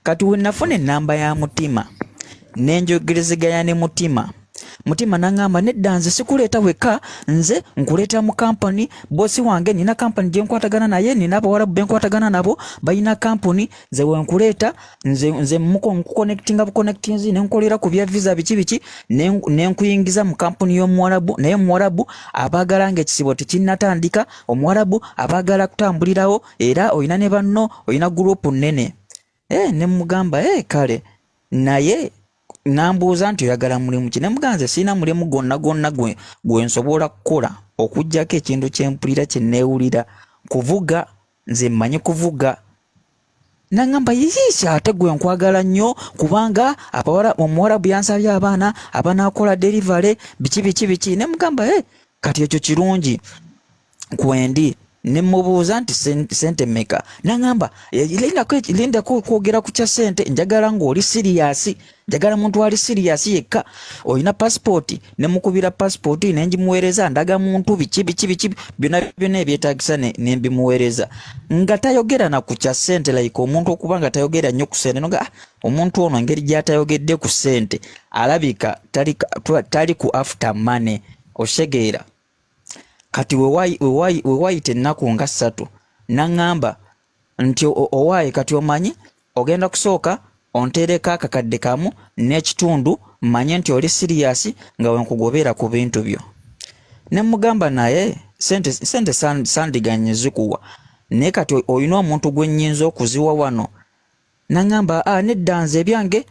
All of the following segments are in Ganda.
kati we nafuna enamba ya Mutima nenjogerezeganya ne Mutima nangamba nedda nze sikuleeta weka nze nkuleeta mu company bosi wange nina company gye nkwatagana naye nina abawarabu be nkwatagana nabo balina company nze wenkuleeta nze nkuconnectinga buconnectings nenkolera ku bya visa biki nenkuyingiza mu company y'omuwarabu naye omuwarabu abaagala ng'ekisibo tekinnatandika omuwarabu abaagala kutambulirawo era oyina ne banno oyina group nnene ne mugamba kale naye nambuuza nti oyagala mulimu ki ne muganze sina mulimu gonna gwe nsobola kukola okujjako ekintu kyempulira kye neewulira kuvuga nze mmanyi kuvuga nangamba yiisi ate gwe nkwagala nnyo kubanga omuwarabu yansabye abaana abanaakola delivery biki ne mugamba kati ekyo kirungi kwendi ne mubuuza nti sente meka nangamba linda kwogera ku kya sente njagala ng'oli serious njagala muntu ali serious yekka oyina passport ne mukubira passport ne njimuweereza ndaga muntu biki byonna ebyetaagisa ne mbimuweereza nga tayogera na ku kya sente like omuntu okuba nga tayogera nnyo ku sente nga omuntu ono engeri gy'atayogedde ku sente alabika tali ku after money oshegeera kati wewayite ennaku nga 3 nangamba nti owaaye kati omanyi ogenda kusooka ontereka akakadde kamu n'ekitundu manye nti oli serious nga wenkugobera ku bintu byo ne mugamba naye sente sandiganye zikuwa naye kati oyina omuntu gwe nnyinza okuziwa wano nangamba nedda nze ebyange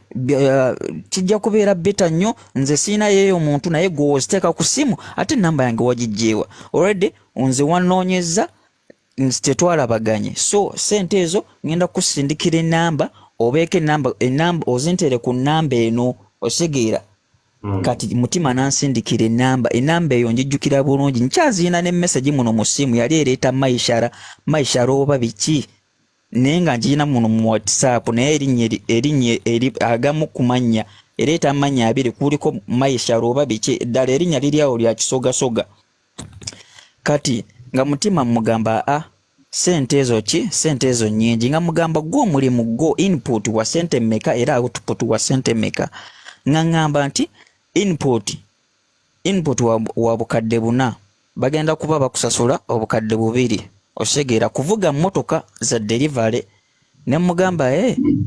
kijja kubeera beta nnyo nze siina yeeyo omuntu naye gwe oziteeka ku simu ate namba yange wagijjeewa already nze wanoonyeza tetwalabaganye so sente ezo ngenda kusindikira enamba obeeke enamba ozintere ku namba eno osegeera kati Mutima nansindikira enamba eyo njijjukira bulungi nkyaziina ne message muno mu simu yali ereeta maishara oba biki naye nga ngiina muno mu WhatsApp naye erinnya eri agamu ku mannya ereeta amannya abiri kuliko maishara oba biki ddala erinnya liri awo lya kisogasoga kati nga Mutima mugamba sente ezo nnyingi nga mugamba gwo mulimu gwo input wa sente meka era output wa sente meka nga ngamba nti input wa bukadde 4 bagenda kuba bakusasula obukadde 2 osegeera kuvuga motoka za delivery ne mugamba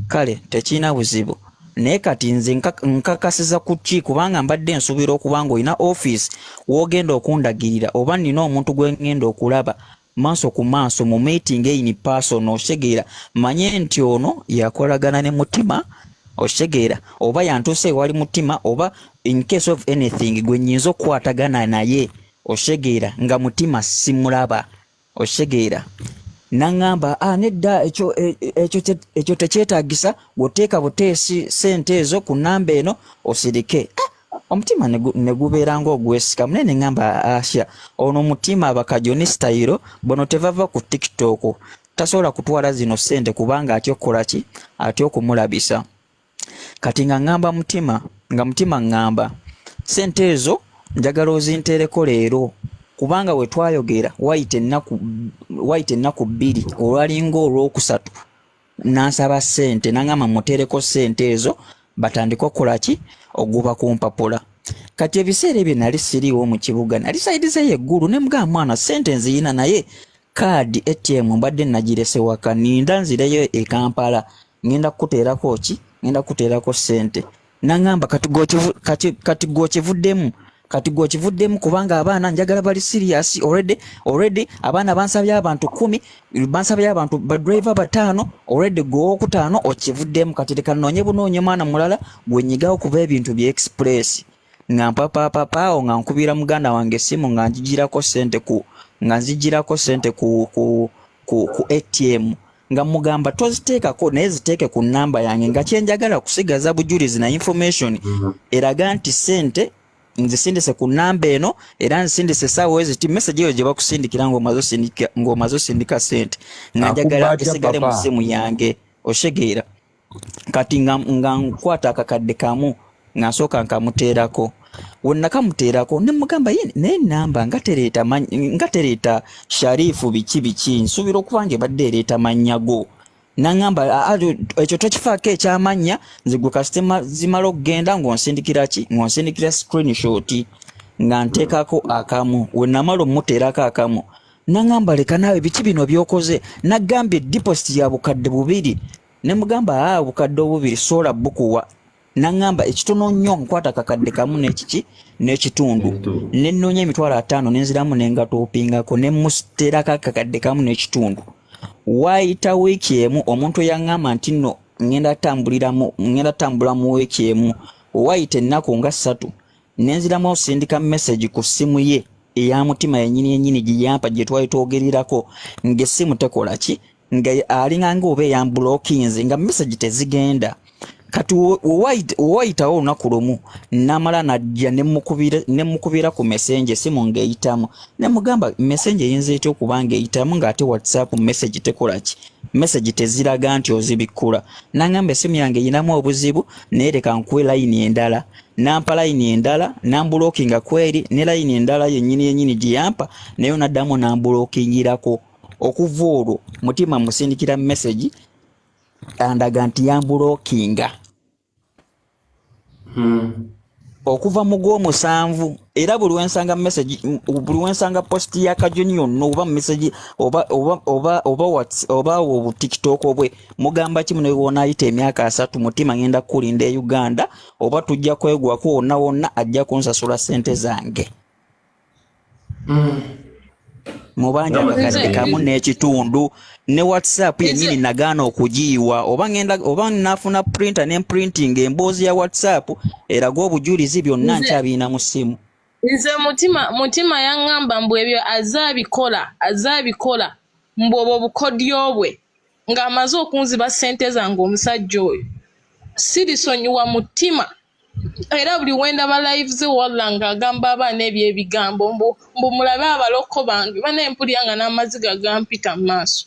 kale tekina buzibu naye kati nze nkakasiza ku ki kubanga mbadde nsubira okubanga oyina office wogenda okundagirira oba nina omuntu gwe ngenda okulaba maaso ku maaso mu meeting in person osegeera manye nti ono yakolagana ne Mutima osegeera oba yantuuse ewali Mutima oba in case of anything gwe nnyinza okukwatagana naye osegeera nga Mutima simulaba osegeera nangamba nedda ekyo tekyetaagisa gwoteeka buteesi sente ezo ku namba eno osirike omutima ne gubeera ng'ogwesika munene ngamba asya ono Mutima abakajoni style bono tevava ku TikTok tasobola kutwala zino sente kubanga atyo kukola ki atyo okumulabisa kati nga ngamba Mutima ngamba sente ezo njagala ozintereko leero kubanga we twayogera wayite ennaku 2 olwalinga olwokusatu nansaba sente nangamba mutereko sente ezo batandika okukola ki oguba ku mpapula kati ebiseera ebyo nali siriiwo mu kibuga nali sayidizeyo eggulu ne mugamba mwana sente nziyina naye kaadi ATM mbadde nagirese waka ninda nzireyo e Kampala ngenda kuteerako sente nangamba kati gwokivuddemu kubanga abaana njagala bali serious already abaana bansabye abantu 10 bansabye abantu badriver 5 already go okutaano okivuddemu kati leka noonye bunoonye mwana mulala gwenyigawo kuba ebintu bya express nga papa nga nkubira muganda wange simu nga njigirako sente ku ATM nga mugamba toziteekako naye ziteeke ku namba yange nga kyenjagala kusigaza bujulizi na information eraga nti sente nzisindise ku namba eno era nzisindise sawa eziti message eyo gye bakusindikira ng'omaze osindika sente nga njagala esigale mu simu yange oshegeera kati nga nkwata akakadde kamu nga nsooka nkamuteerako wennakamuteerako ne mugamba naye namba nga tereeta Sharifu biki nsuubira okuba nga ebadde ereeta mannya go nangamba ekyo tokifaako ekyamanya nze gwe kasitema zimala okugenda ng'onsindikira ki ng'onsindikira screenshot nga nteekako akamu we namala omuteerako akamu nangamba leka naawe biki bino byokoze nagambye deposit ya bukadde 2 ne mugamba bukadde 2 sola bukuwa nangamba ekitono nnyo nkwata kakadde kamu n'ekiki n'ekitundu nennoonya emitwalo 5 nenziramu nengatopingako ne musterako kakadde kamu n'ekitundu waayita wiiki emu omuntu yaŋŋamba nti nno ngenda tambula mu wiiki emu waayita ennaku nga 3 nenziramu osindika message ku ssimu ye eya Mutima yennyini giyampa gye twali twogerirako ng'essimu tekola ki nga alinganga oba eyambulokinze nga message tezigenda kati waayitawo olunaku lumu namala najja nemukubira ku messenger essimu ng'eyitamu nemugamba messenger eyinza etya okuba ng'eyitamu ng'ate WhatsApp message tekola ki message teziraga nti ozibikkula nangamba essimu yange eyinamu obuzibu naye leka nkuwe layini endala nampa layini endala nambulokinga kweri ne layini endala yennyini giyampa nayo naddamu nambulokingirako okuva olwo Mutima musindikira message andaga nti yambulokinga okuva mu Gw'omusanvu era buli wensanga message buli wensanga post ya Kajunior no oba message oba obu TikTok obwe mugamba kimu ne wona ayita emyaka 3 Mutima ngenda kulinda e Uganda oba tujja kwegwako wonna ajja kunsasula sente zange mubanja bakadde kamu n'ekitundu ne WhatsApp yennyini nagaana okugiyiwa oba nafuna printer ne printing emboozi ya WhatsApp eraga obujulizi byonna nkyabina mu ssimu nze Mutima yaŋŋamba mbu ebyo azabikola mbu obwo bukodyo bwe ng'amaze okunziba ssente zange omusajja oyo sirisonyiwa Mutima era buli wendaba lives walla ng'agamba abaana ebyebigambo mbu mulabe abaloko bange bana empulya nga n'amaziga gampita mu maaso.